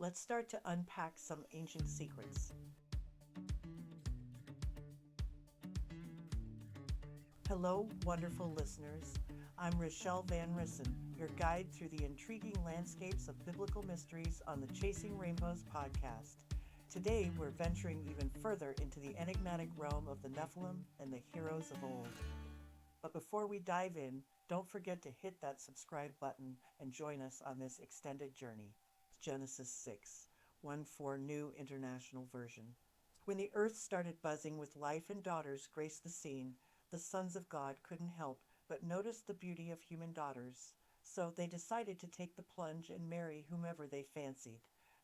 let's start to unpack some ancient secrets. Hello, wonderful listeners. I'm Rachelle Van Ryssen, your guide through the intriguing landscapes of biblical mysteries on the Chasing Rainbows podcast. Today, we're venturing even further into the enigmatic realm of the Nephilim and the heroes of old. But before we dive in, don't forget to hit that subscribe button and join us on this extended journey. Genesis 6, 1:4 New International Version. When the earth started buzzing with life and daughters graced the scene, the sons of God couldn't help but notice the beauty of human daughters. So they decided to take the plunge and marry whomever they fancied.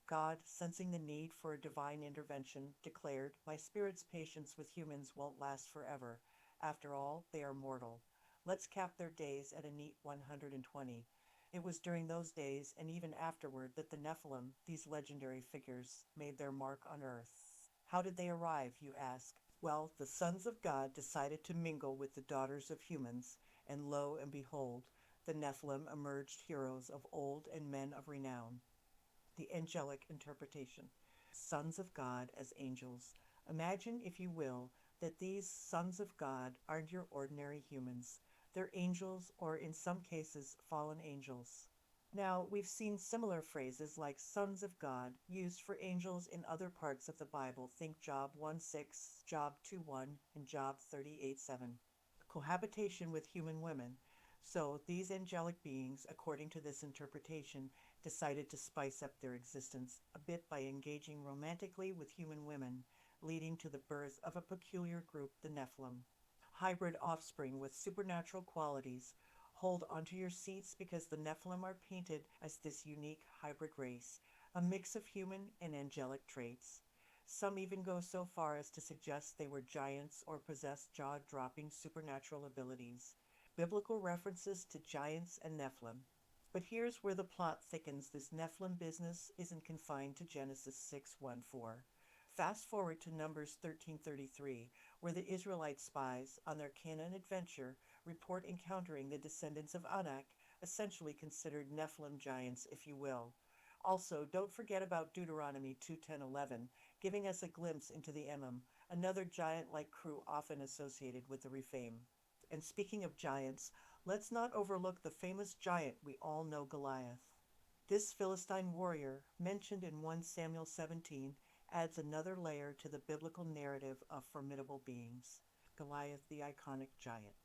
God, sensing the need for a divine intervention, declared, "My spirit's patience with humans won't last forever. After all, they are mortal. Let's cap their days at a neat 120. It was during those days and even afterward that the Nephilim, these legendary figures, made their mark on earth. How did they arrive, you ask? Well, the sons of God decided to mingle with the daughters of humans, and lo and behold, the Nephilim emerged heroes of old and men of renown. The angelic interpretation. Sons of God as angels. Imagine, if you will, that these sons of God aren't your ordinary humans. They're angels, or in some cases, fallen angels. Now, we've seen similar phrases like sons of God used for angels in other parts of the Bible. Think Job 1:6, Job 2:1, and Job 38:7. Cohabitation with human women. So these angelic beings, according to this interpretation, decided to spice up their existence a bit by engaging romantically with human women, leading to the birth of a peculiar group, the Nephilim. Hybrid offspring with supernatural qualities. Hold onto your seats because the Nephilim are painted as this unique hybrid race, a mix of human and angelic traits. Some even go so far as to suggest they were giants or possessed jaw-dropping supernatural abilities. Biblical references to giants and Nephilim. But here's where the plot thickens. This Nephilim business isn't confined to Genesis 6:1-4. Fast forward to Numbers 13:33, where the Israelite spies, on their Canaan adventure, report encountering the descendants of Anak, essentially considered Nephilim giants, if you will. Also, don't forget about Deuteronomy 2:10-11, giving us a glimpse into the Emim, another giant-like crew often associated with the Rephaim. And speaking of giants, let's not overlook the famous giant we all know, Goliath. This Philistine warrior, mentioned in 1 Samuel 17, adds another layer to the biblical narrative of formidable beings. Goliath, the iconic giant.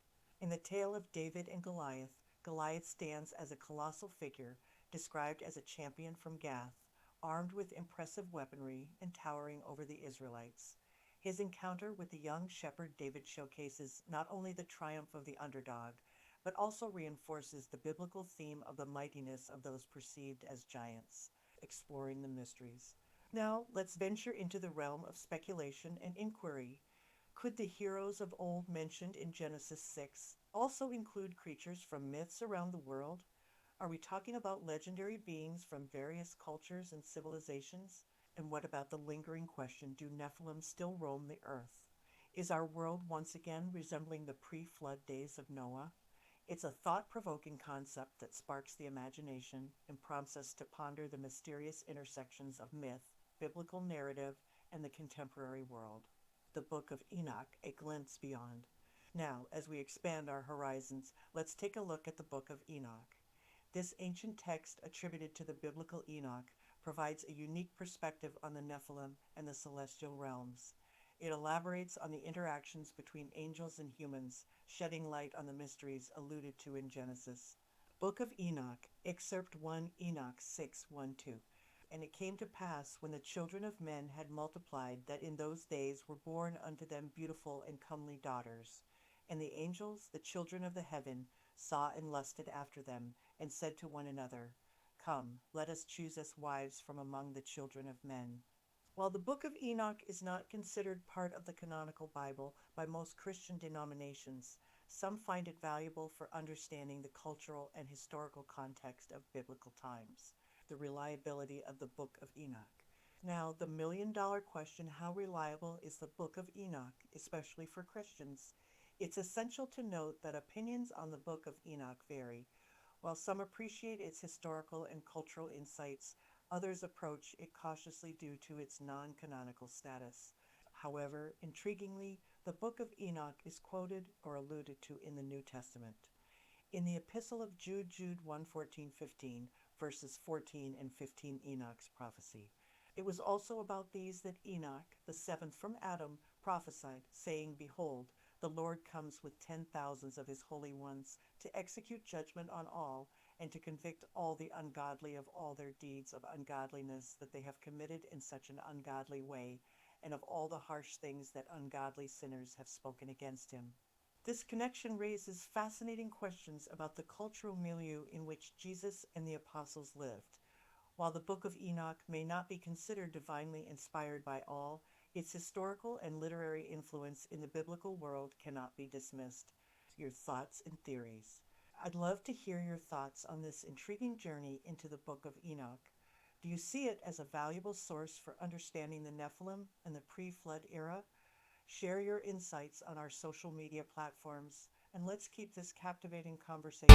In the tale of David and Goliath, Goliath stands as a colossal figure, described as a champion from Gath, armed with impressive weaponry and towering over the Israelites. His encounter with the young shepherd David showcases not only the triumph of the underdog, but also reinforces the biblical theme of the mightiness of those perceived as giants, exploring the mysteries. Now, let's venture into the realm of speculation and inquiry. Could the heroes of old mentioned in Genesis 6 also include creatures from myths around the world? Are we talking about legendary beings from various cultures and civilizations? And what about the lingering question, do Nephilim still roam the earth? Is our world once again resembling the pre-flood days of Noah? It's a thought-provoking concept that sparks the imagination and prompts us to ponder the mysterious intersections of myth, biblical narrative, and the contemporary world. The Book of Enoch, a glimpse beyond. Now, as we expand our horizons, let's take a look at the Book of Enoch. This ancient text, attributed to the biblical Enoch, provides a unique perspective on the Nephilim and the celestial realms. It elaborates on the interactions between angels and humans, shedding light on the mysteries alluded to in Genesis. Book of Enoch, Excerpt 1, Enoch 6:1-2. And it came to pass, when the children of men had multiplied, that in those days were born unto them beautiful and comely daughters. And the angels, the children of the heaven, saw and lusted after them, and said to one another, Come, let us choose us wives from among the children of men. While the Book of Enoch is not considered part of the canonical Bible by most Christian denominations, some find it valuable for understanding the cultural and historical context of biblical times. The reliability of the Book of Enoch. Now, the million-dollar question, how reliable is the Book of Enoch, especially for Christians? It's essential to note that opinions on the Book of Enoch vary. While some appreciate its historical and cultural insights, Others approach it cautiously due to its non canonical status. However, intriguingly, the Book of Enoch is quoted or alluded to in the New Testament. In the Epistle of Jude 1:14-15, verses 14 and 15, Enoch's prophecy. It was also about these that Enoch, the seventh from Adam, prophesied, saying, Behold, the Lord comes with 10,000s of his holy ones to execute judgment on all, and to convict all the ungodly of all their deeds of ungodliness that they have committed in such an ungodly way, and of all the harsh things that ungodly sinners have spoken against him. This connection raises fascinating questions about the cultural milieu in which Jesus and the apostles lived. While the Book of Enoch may not be considered divinely inspired by all, its historical and literary influence in the biblical world cannot be dismissed. Your thoughts and theories. I'd love to hear your thoughts on this intriguing journey into the Book of Enoch. Do you see it as a valuable source for understanding the Nephilim and the pre-flood era? Share your insights on our social media platforms, and let's keep this captivating conversation.